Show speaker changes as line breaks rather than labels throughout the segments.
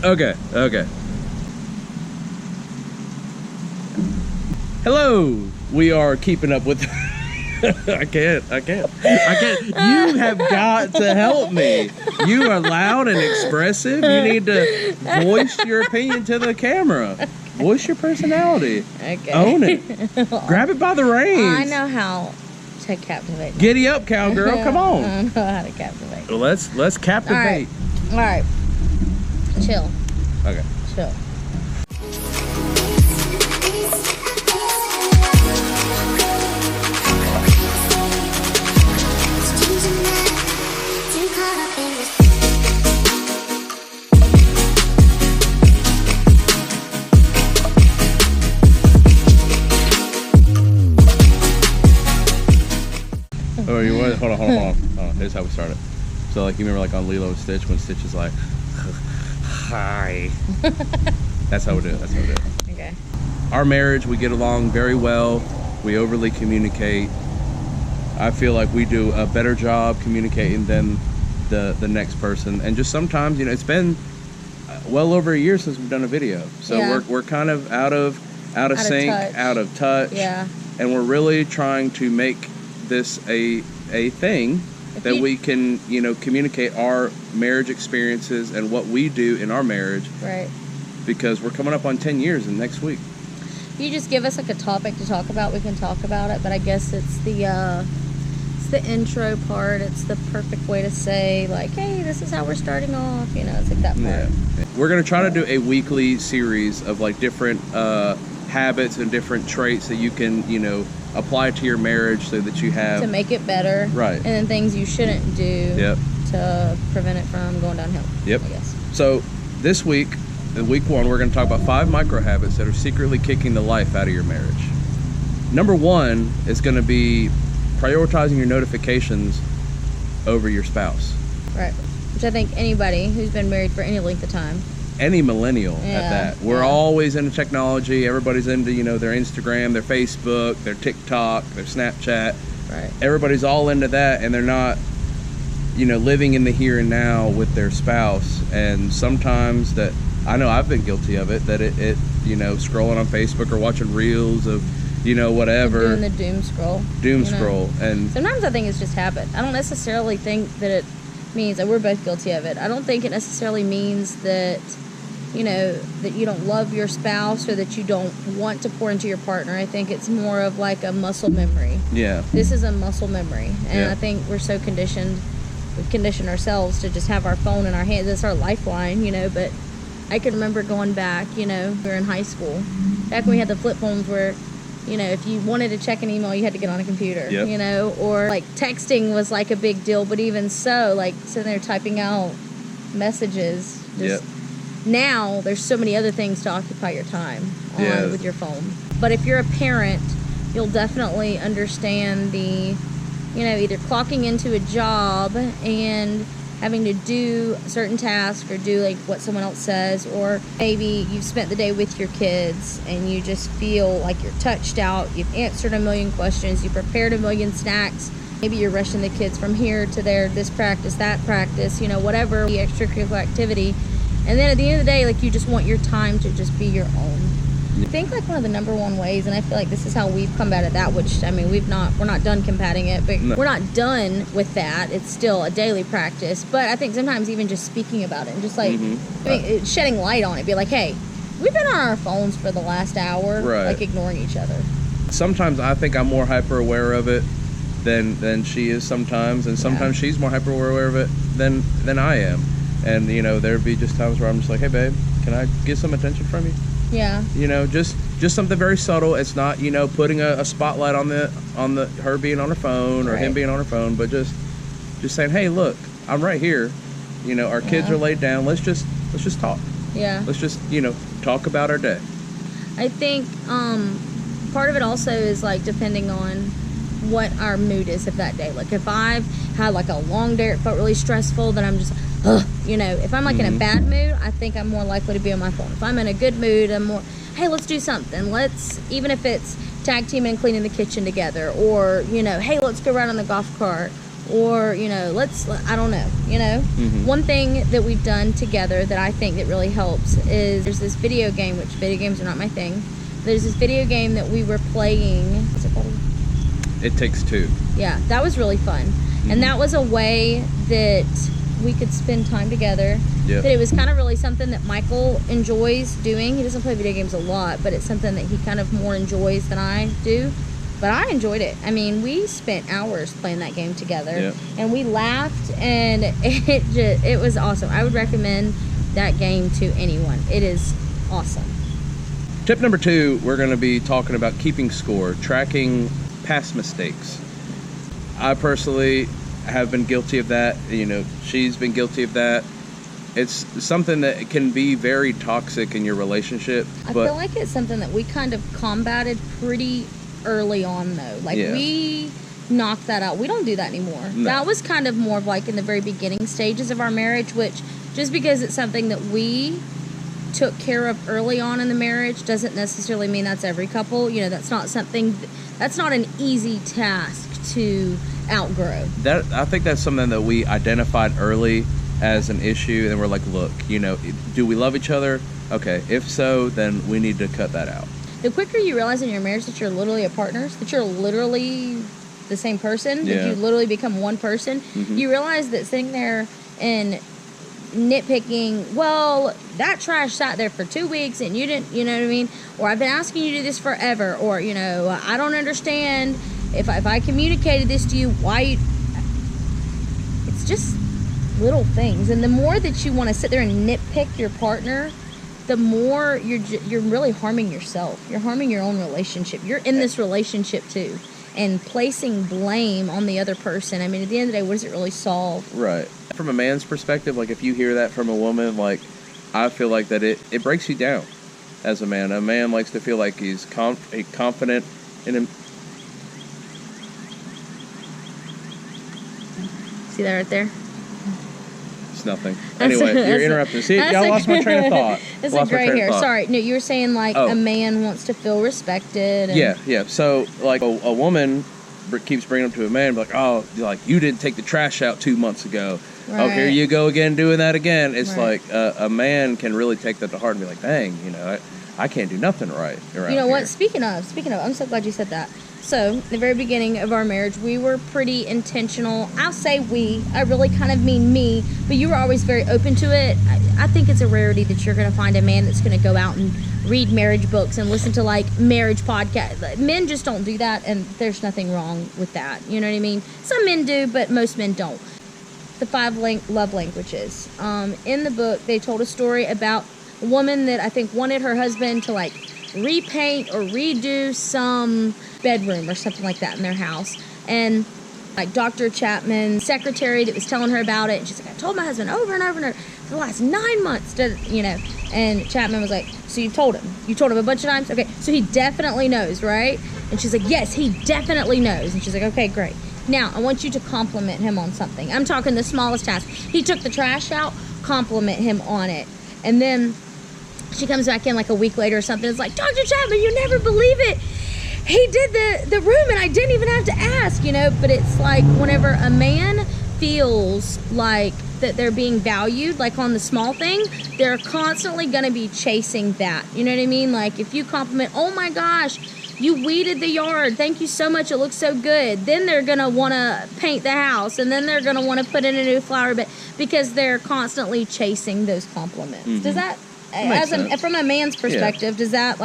Okay. Hello. We are keeping up with. I can't. You have got to help me. You are loud and expressive. You need to voice your opinion to the camera. Voice your personality.
Okay.
Own it. Grab it by the reins.
I know how to captivate.
Giddy up, cowgirl. Come on.
I know how to captivate.
Let's captivate.
All right. Chill.
Okay.
Chill.
Oh, you want? Hold on. Here's how we start it. So, like, you remember, like, on Lilo and Stitch, when Stitch is like, hi. That's how we do it.
Okay.
Our marriage, we get along very well. We overly communicate. I feel like we do a better job communicating than the next person. And just sometimes, you know, it's been well over a year since we've done a video. So
yeah.
we're kind of out of sync, out of touch.
Yeah.
And we're really trying to make this a thing that we can, you know, communicate our marriage experiences and what we do in our marriage.
Right.
Because we're coming up on 10 years in next week.
You just give us like a topic to talk about, we can talk about it. But I guess it's the intro part. It's the perfect way to say, like, hey, this is how we're starting off. You know, it's like that part.
Yeah. We're gonna try to do a weekly series of like different habits and different traits that you can, you know, apply to your marriage so that you have
to make it better.
Right.
And then things you shouldn't do.
Yep.
To prevent it from going downhill.
Yep.
I guess.
So this week, in week 1, we're going to talk about 5 micro habits that are secretly kicking the life out of your marriage. Number 1 is going to be prioritizing your notifications over your spouse.
Right. Which I think anybody who's been married for any length of time.
Any millennial at that. We're always into technology. Everybody's into, you know, their Instagram, their Facebook, their TikTok, their Snapchat.
Right.
Everybody's all into that, and they're not, you know, living in the here and now with their spouse. And sometimes that, I know I've been guilty of it, that it you know, scrolling on Facebook or watching reels of, you know, whatever.
Doing the doom scroll.
Scroll. And
sometimes I think it's just habit. I don't necessarily think that it means that we're both guilty of it. I don't think it necessarily means that, you know, that you don't love your spouse or that you don't want to pour into your partner. I think it's more of like a muscle memory.
Yeah.
This is a muscle memory. And I think we're so conditioned. We've conditioned ourselves to just have our phone in our hands. It's our lifeline, you know, but I can remember going back, you know, we were in high school. Back when we had the flip phones where, you know, if you wanted to check an email, you had to get on a computer, you know, or like texting was like a big deal. But even so, like sitting there typing out messages, just now there's so many other things to occupy your time on with your phone. But if you're a parent, you'll definitely understand the, you know, either clocking into a job and having to do a certain task or do like what someone else says, or maybe you've spent the day with your kids and you just feel like you're touched out, you've answered a million questions, you prepared a million snacks, maybe you're rushing the kids from here to there, this practice, that practice, you know, whatever the extracurricular activity, and then at the end of the day, like, you just want your time to just be your own. I think like one of the number one ways, and I feel like this is how we've combated that, which, I mean, we're not done combating it, but we're not done with that. It's still a daily practice. But I think sometimes even just speaking about it and just like shedding light on it, be like, hey, we've been on our phones for the last hour, like ignoring each other. Sometimes
I think I'm more hyper aware of it than she is sometimes, and sometimes she's more hyper aware of it than I am. And, you know, there'd be just times where I'm just like, hey babe, can I get some attention from you?
Yeah.
You know, just something very subtle. It's not, you know, putting a spotlight on the her being on her phone or him being on her phone, but just saying, hey, look, I'm right here. You know, our kids are laid down. Let's just talk.
Yeah.
Let's just, you know, talk about our day.
I think part of it also is like depending on what our mood is of that day. Like if I've had like a long day, it felt really stressful, then I'm just you know, if I'm like in a bad mood, I think I'm more likely to be on my phone. If I'm in a good mood, I'm more, hey, let's do something. Let's, even if it's tag teaming and cleaning the kitchen together, or, you know, hey, let's go ride on the golf cart, or, you know, I don't know, you know. One thing that we've done together that I think that really helps is there's this video game, which video games are not my thing. There's this video game that we were playing. What's it called?
It Takes Two.
Yeah, that was really fun. And that was a way that we could spend time together.
Yep.
But it was kind of really something that Michael enjoys doing. He doesn't play video games a lot, but it's something that he kind of more enjoys than I do. But I enjoyed it. I mean, we spent hours playing that game together.
Yep.
And we laughed, and it was awesome. I would recommend that game to anyone. It is awesome.
Tip number 2, we're going to be talking about keeping score, tracking past mistakes. I personally have been guilty of that. You know, she's been guilty of that. It's something that can be very toxic in your relationship.
I feel like it's something that we kind of combated pretty early on, though. Like, we knocked that out. We don't do that anymore. No. That was kind of more of like in the very beginning stages of our marriage, which just because it's something that we took care of early on in the marriage doesn't necessarily mean that's every couple. You know, that's not an easy task to outgrow. That,
I think that's something that we identified early as an issue, and we're like, look, you know, do we love each other? Okay, if so, then we need to cut that out.
The quicker you realize in your marriage that you're literally a partner, that you're literally the same person, that you literally become one person, you realize that sitting there and nitpicking, well, that trash sat there for 2 weeks and you didn't, you know what I mean? Or I've been asking you to do this forever, or, you know, I don't understand if I communicated this to you, why it's just little things. And the more that you want to sit there and nitpick your partner, the more you're really harming yourself. You're harming your own relationship. You're in this relationship too, and placing blame on the other person. I mean, at the end of the day, what does it really solve?
Right. From a man's perspective, like if you hear that from a woman, like I feel like that it breaks you down as a man. A man likes to feel like he's confident in him.
See that right there?
It's nothing. Anyway, you're interrupting. See, y'all lost my train of thought.
It's a gray hair. Sorry. No, you were saying like a man wants to feel respected. And
yeah. So like a woman keeps bringing up to a man, like, oh, like you didn't take the trash out 2 months ago. Right. Oh, here you go again doing that again. It's like a man can really take that to heart and be like, dang, you know, I can't do nothing right around
You know
here.
what? Speaking of, I'm so glad you said that. So, the very beginning of our marriage, we were pretty intentional. I'll say we. I really kind of mean me. But you were always very open to it. I think it's a rarity that you're going to find a man that's going to go out and read marriage books and listen to, like, marriage podcasts. Men just don't do that, and there's nothing wrong with that. You know what I mean? Some men do, but most men don't. The 5 love languages. In the book, they told a story about a woman that I think wanted her husband to, like, repaint or redo some bedroom or something like that in their house, and like Dr. Chapman's secretary that was telling her about it, and she's like, I told my husband over and over and over for the last 9 months, you know. And Chapman was like, so you told him a bunch of times? Okay, so he definitely knows, right? And she's like, yes, he definitely knows. And she's like, okay, great. Now I want you to compliment him on something. I'm talking the smallest task. He took the trash out, compliment him on it. And then she comes back in like a week later or something. It's like, Dr. Chapman, you never believe it. He did the room and I didn't even have to ask, you know. But it's like whenever a man feels like that they're being valued, like on the small thing, they're constantly going to be chasing that. You know what I mean? Like if you compliment, oh my gosh, you weeded the yard. Thank you so much. It looks so good. Then they're going to want to paint the house, and then they're going to want to put in a new flower bed because they're constantly chasing those compliments. Does that, from a man's perspective, does that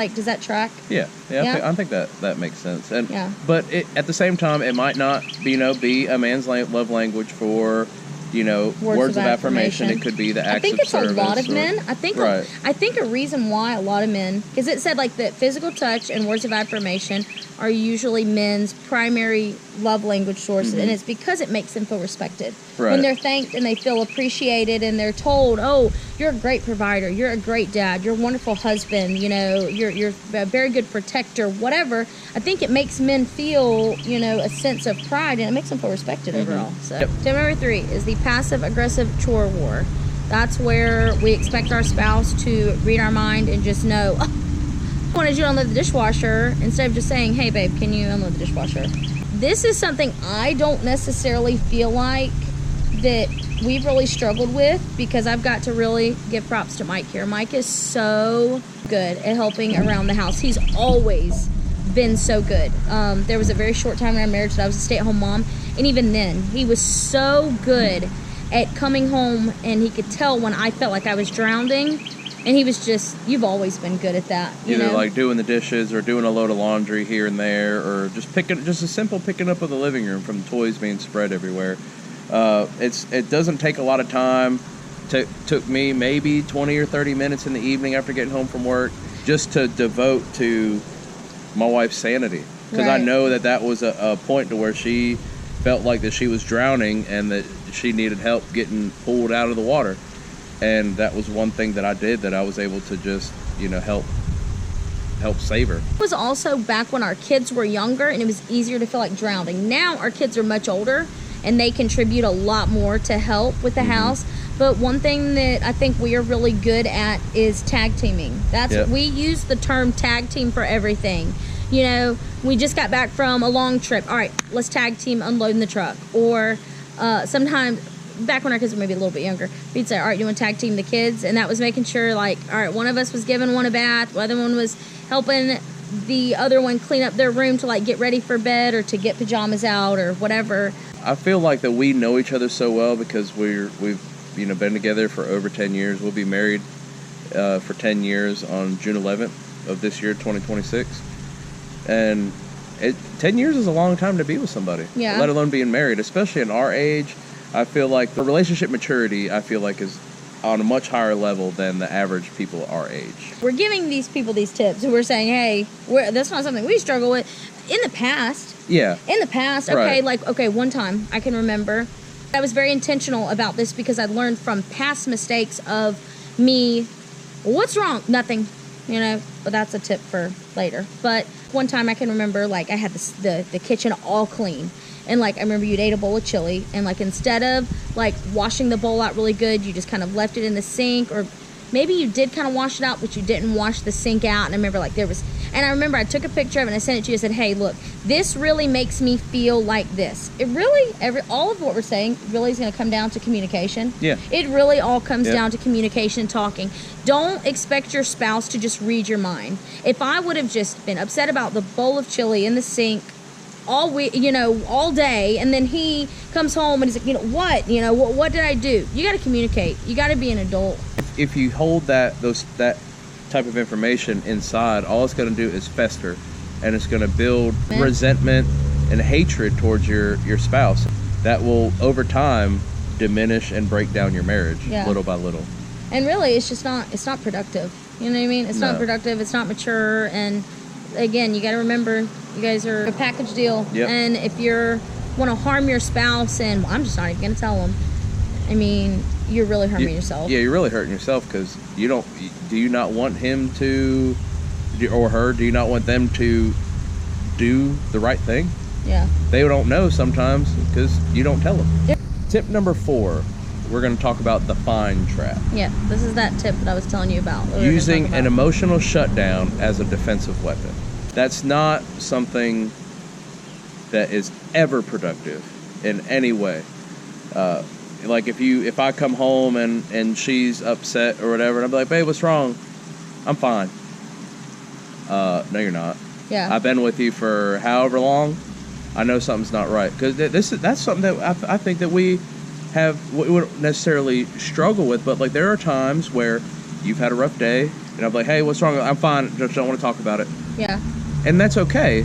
track?
Yeah. I think that makes sense. And but at the same time, it might not, be a man's love language for, words of affirmation. It could be the acts of service. I think it's a lot of men. I think a reason why a lot of men, because it said like that physical touch and words of affirmation are usually men's primary love language sources, and it's because it makes them feel respected. Right. When they're thanked and they feel appreciated and they're told, oh, you're a great provider, you're a great dad, you're a wonderful husband, you're a very good protector, whatever. I think it makes men feel, a sense of pride, and it makes them feel respected overall. So, tip number 3 is the passive-aggressive chore war. That's where we expect our spouse to read our mind and just know, I wanted you to unload the dishwasher, instead of just saying, hey babe, can you unload the dishwasher?
this is something I don't necessarily feel like that we've really struggled with, because I've got to really give props to Mike here. Mike is so good at helping around the house. He's always been so good. There was a very short time in our marriage that I was a stay-at-home mom, and even then he was so good at coming home, and he could tell when I felt like I was drowning, and he was just, you've always been good at that, you
Either
know?
like doing the dishes or doing a load of laundry here and there, or just a simple picking up of the living room from toys being spread everywhere. It doesn't take a lot of time. Took me maybe 20 or 30 minutes in the evening after getting home from work just to devote to my wife's sanity, because I know that was a point to where she felt like that she was drowning and that she needed help getting pulled out of the water. And that was one thing that I did, that I was able to just, help save her.
It was also back when our kids were younger and it was easier to feel like drowning. Now our kids are much older and they contribute a lot more to help with the house. But one thing that I think we are really good at is tag teaming. We use the term tag team for everything. We just got back from a long trip. All right, let's tag team unloading the truck. Or sometimes, back when our kids were maybe a little bit younger, we'd say, all right, do you want to tag team the kids? And that was making sure, like, all right, one of us was giving one a bath, the other one was helping the other one clean up their room to, like, get ready for bed or to get pajamas out or whatever.
I feel like that we know each other so well because we've been together for over 10 years. We'll be married for 10 years on June 11th of this year, 2026. And 10 years is a long time to be with somebody, let alone being married, especially in our age. I feel like the relationship maturity, is on a much higher level than the average people our age.
We're giving these people these tips, and we're saying, hey, that's not something we struggle with. In the past, one time I can remember, I was very intentional about this because I learned from past mistakes of me, what's wrong? Nothing, but that's a tip for later. But one time I can remember, like, I had the kitchen all clean. And, like, I remember you'd ate a bowl of chili, and, like, instead of, like, washing the bowl out really good, you just kind of left it in the sink, or maybe you did kind of wash it out, but you didn't wash the sink out. And I remember, like, I remember I took a picture of it and I sent it to you and said, hey, look, this really makes me feel like this. It really, all of what we're saying really is going to come down to communication.
Yeah.
It really all comes down to communication and talking. Don't expect your spouse to just read your mind. If I would have just been upset about the bowl of chili in the sink all day, and then he comes home and he's like, what did I do? You got to communicate. You got to be an adult.
If you hold that type of information inside, all it's going to do is fester, and it's going to build resentment and hatred towards your spouse. That will, over time, diminish and break down your marriage little by little. And
really, it's not productive. You know what I mean? It's not productive. It's not mature. And again, you got to remember, you guys are a package deal.
Yep.
And if you want to harm your spouse, and I'm just not even going to tell them, I mean, you're really harming yourself. Yeah,
you're really hurting yourself, because do you not want him to, or her, do you not want them to do the right thing?
Yeah. They
don't know sometimes because you don't tell them. Yep. Tip number 4, we're going to talk about the fine trap.
Yeah, this is that tip that I was telling you about.
Using an emotional shutdown as a defensive weapon. That's not something that is ever productive in any way. Like if I come home and she's upset or whatever, and I'm like, babe, what's wrong? I'm fine. No, you're not.
Yeah.
I've been with you for however long. I know something's not right. Because that's something that I think that we wouldn't necessarily struggle with, but, like, there are times where you've had a rough day, and I'm like, hey, what's wrong? I'm fine. Just don't want to talk about it.
Yeah.
And that's okay.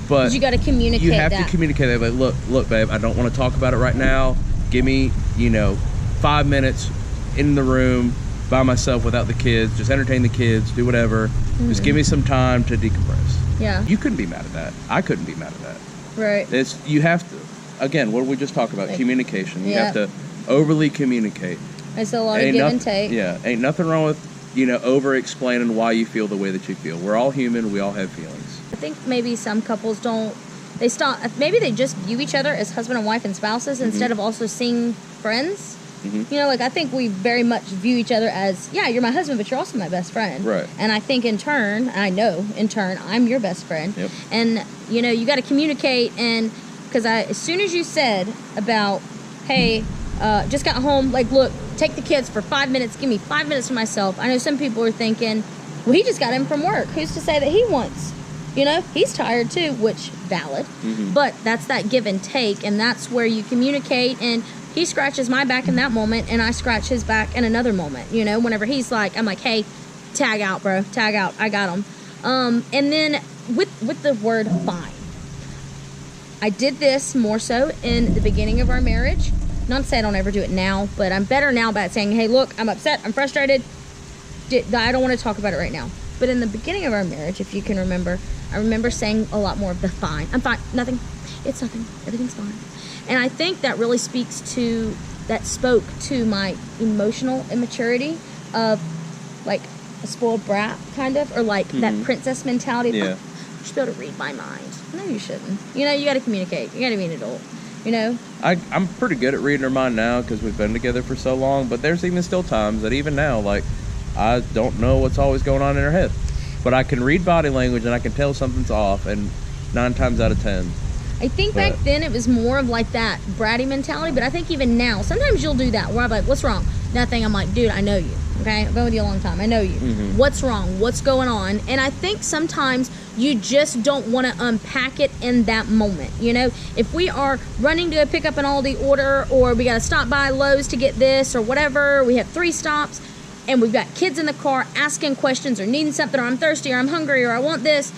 But
you got to communicate.
You have to communicate that. Like, look, babe, I don't want to talk about it right now. Give me, 5 minutes in the room by myself without the kids. Just entertain the kids. Do whatever. Mm-hmm. Just give me some time to decompress.
Yeah.
You couldn't be mad at that. I couldn't be mad at that.
Right.
You have to. Again, what did we just talk about? Communication. You have to overly communicate.
It's a lot of give and take.
Yeah. Ain't nothing wrong with, over-explaining why you feel the way that you feel. We're all human. We all have feelings.
I think maybe some couples maybe they just view each other as husband and wife and spouses instead of also seeing friends. Mm-hmm. I think we very much view each other as, you're my husband, but you're also my best friend.
Right.
And I think in turn, I'm your best friend.
Yep.
And, you got to communicate, and because as soon as you said about, hey, just got home, like, look, take the kids for 5 minutes, give me 5 minutes to myself. I know some people are thinking, well, he just got in from work. Who's to say that he wants, he's tired too, which valid. But that's that give and take, and that's where you communicate, and he scratches my back in that moment, and I scratch his back in another moment. Whenever he's like, I'm like, hey, tag out, bro, tag out, I got him. And then with the word fine, I did this more so in the beginning of our marriage. Not to say I don't ever do it now, but I'm better now about saying, hey, look, I'm upset, I'm frustrated, I don't want to talk about it right now. But in the beginning of our marriage, if you can remember, I remember saying a lot more of the fine. I'm fine, nothing, it's nothing, everything's fine. And I think that really spoke to my emotional immaturity of like a spoiled brat, kind of, or like that princess mentality.
Yeah.
You should be able to read my mind. No, you shouldn't. You got to communicate. You got to be an adult.
I'm pretty good at reading her mind now because we've been together for so long, but there's even still times that even now, like, I don't know what's always going on in her head, but I can read body language and I can tell something's off, and 9 times out of 10.
I think back then it was more of like that bratty mentality, but I think even now, sometimes you'll do that where I'm like, what's wrong? Nothing. I'm like, dude, I know you. Okay, I've been with you a long time. I know you. What's wrong? What's going on? And I think sometimes you just don't want to unpack it in that moment. If we are running to pick up an Aldi order, or we got to stop by Lowe's to get this or whatever, we have 3 stops, and we've got kids in the car asking questions or needing something, or I'm thirsty, or I'm hungry, or I want this.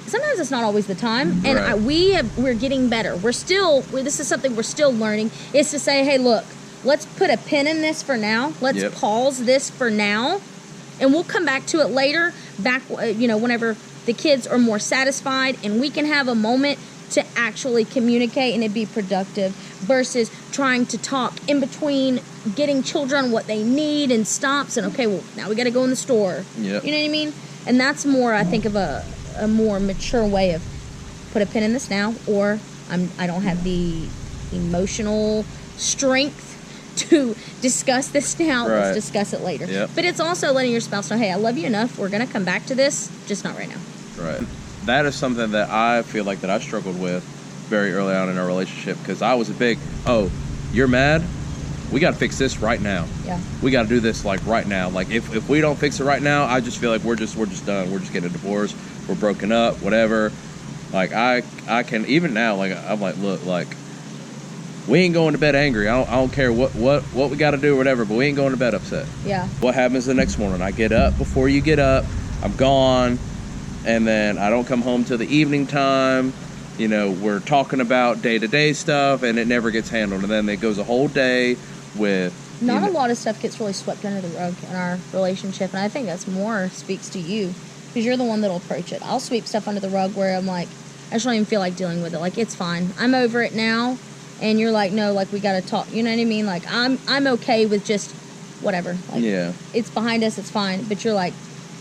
Sometimes it's not always the time, and
right.
We're getting better. This is something we're still learning, is to say, hey, look, let's put a pin in this for now. Let's pause this for now, and we'll come back to it later, whenever the kids are more satisfied and we can have a moment to actually communicate and it be productive, versus trying to talk in between getting children what they need and stops and, okay, well, now we got to go in the store.
Yep.
You know what I mean? And that's more, I think, of a more mature way of put a pin in this now, or I don't have the emotional strength to discuss this now.
Right.
Let's discuss it later.
Yep.
But it's also letting your spouse know, hey, I love you enough. We're going to come back to this, just not right now.
Right. That is something that I feel like that I struggled with very early on in our relationship, because I was a big, oh, you're mad? We got to fix this right now.
Yeah.
We got to do this like right now. Like if we don't fix it right now, I just feel like we're just done. We're just getting a divorce. We're broken up, whatever. Like I can, even now, like I'm like, look, like we ain't going to bed angry. I don't care what we got to do or whatever, but we ain't going to bed upset.
Yeah.
What happens the next morning? I get up before you get up. I'm gone. And then I don't come home till the evening time. We're talking about day-to-day stuff, and it never gets handled. And then it goes a whole day with...
Not a lot of stuff gets really swept under the rug in our relationship, and I think that's more speaks to you, because you're the one that'll approach it. I'll sweep stuff under the rug where I'm like, I just don't even feel like dealing with it. Like, it's fine. I'm over it now. And you're like, no, like, we got to talk. You know what I mean? Like, I'm okay with just whatever. Like,
yeah.
It's behind us. It's fine. But you're like,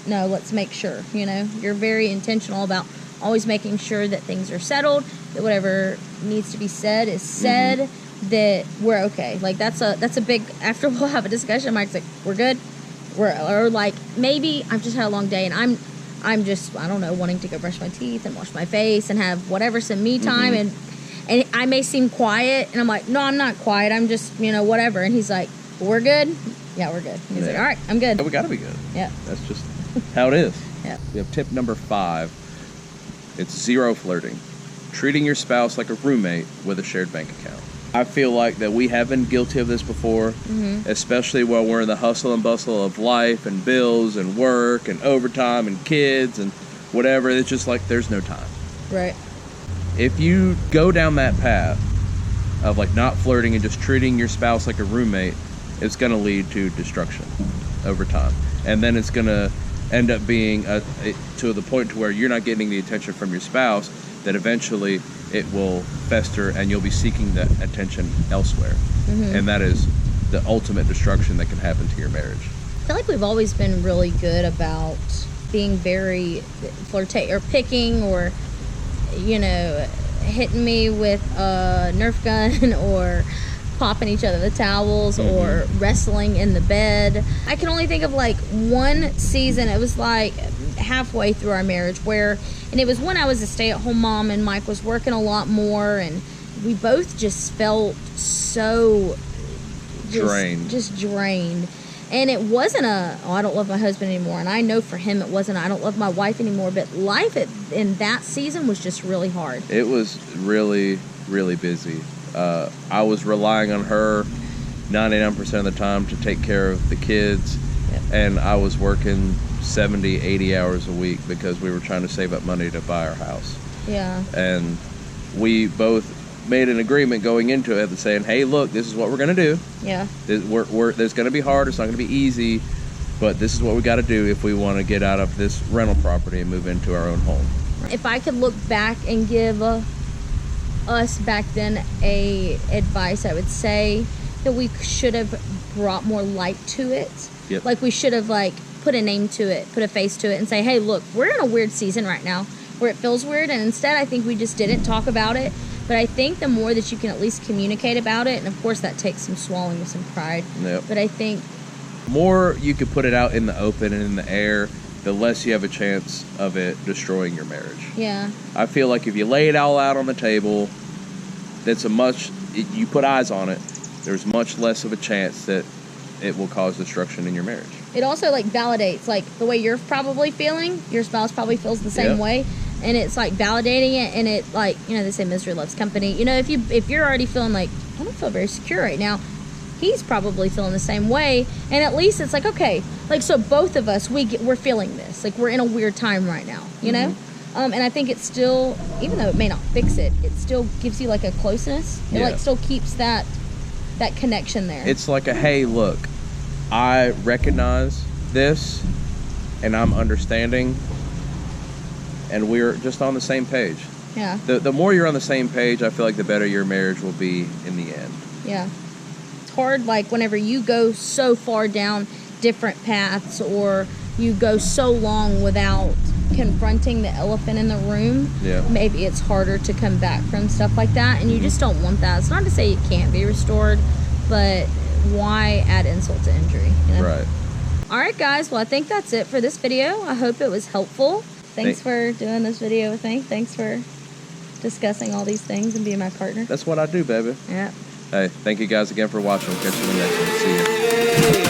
no, let's make sure, You're very intentional about always making sure that things are settled, that whatever needs to be said is said, that we're okay. Like, that's a big, after we'll have a discussion, Mike's like, we're good? Or like, maybe I've just had a long day and I'm just, I don't know, wanting to go brush my teeth and wash my face and have whatever, some me time, and I may seem quiet, and I'm like, no, I'm not quiet, I'm just, whatever. And he's like, we're good? Yeah, we're good. He's like, all right, I'm good.
Yeah, we gotta be good.
Yeah.
That's just how it is.
Yeah.
We have tip number 5. It's 0 flirting. Treating your spouse like a roommate with a shared bank account. I feel like that we have been guilty of this before, especially while we're in the hustle and bustle of life and bills and work and overtime and kids and whatever. It's just like there's no time.
Right.
If you go down that path of like not flirting and just treating your spouse like a roommate, it's going to lead to destruction over time. And then it's going to end up being to the point to where you're not getting the attention from your spouse, that eventually it will fester and you'll be seeking that attention elsewhere. And that is the ultimate destruction that can happen to your marriage.
I feel like we've always been really good about being very picking, or hitting me with a Nerf gun, or popping each other the towels, or wrestling in the bed. I can only think of like one season, it was like halfway through our marriage, and it was when I was a stay-at-home mom and Mike was working a lot more, and we both just felt so
Drained.
Just drained. And it wasn't I don't love my husband anymore. And I know for him it wasn't, I don't love my wife anymore. But life in that season was just really hard.
It was really, really busy. I was relying on her 99% of the time to take care of the kids.
Yep.
And I was working 70, 80 hours a week because we were trying to save up money to buy our house.
Yeah.
And we both made an agreement going into it saying, hey, look, this is what we're going to do.
Yeah.
There's going to be hard. It's not going to be easy. But this is what we got to do if we want to get out of this rental property and move into our own home.
If I could look back and give us back then advice, I would say that we should have brought more light to it.
Yep.
Like we should have put a name to it, put a face to it, and say, hey, look, we're in a weird season right now where it feels weird. And instead, I think we just didn't talk about it. But I think the more that you can at least communicate about it, and of course that takes some swallowing of some pride.
Yep.
But I think
the more you can put it out in the open and in the air, the less you have a chance of it destroying your marriage.
Yeah.
I feel like if you lay it all out on the table, you put eyes on it, there's much less of a chance that it will cause destruction in your marriage.
It also validates the way you're probably feeling. Your spouse probably feels the same way. And it's validating it, and it they say misery loves company. If you're already feeling I don't feel very secure right now, he's probably feeling the same way. And at least it's okay, so both of us we're feeling this. We're in a weird time right now, you know. And I think it still, even though it may not fix it, it still gives you a closeness. It still keeps that connection there.
It's hey, look, I recognize this, and I'm understanding. And we're just on the same page.
Yeah.
The more you're on the same page, I feel like the better your marriage will be in the end.
Yeah. It's hard, whenever you go so far down different paths, or you go so long without confronting the elephant in the room.
Yeah. Maybe
it's harder to come back from stuff like that, and you just don't want that. It's not to say it can't be restored, but why add insult to injury?
Right.
All right, guys. Well, I think that's it for this video. I hope it was helpful. Thanks for doing this video with me. Thanks for discussing all these things and being my partner.
That's what I do, baby.
Yeah.
Hey, thank you guys again for watching. We'll catch you in the next one. See you.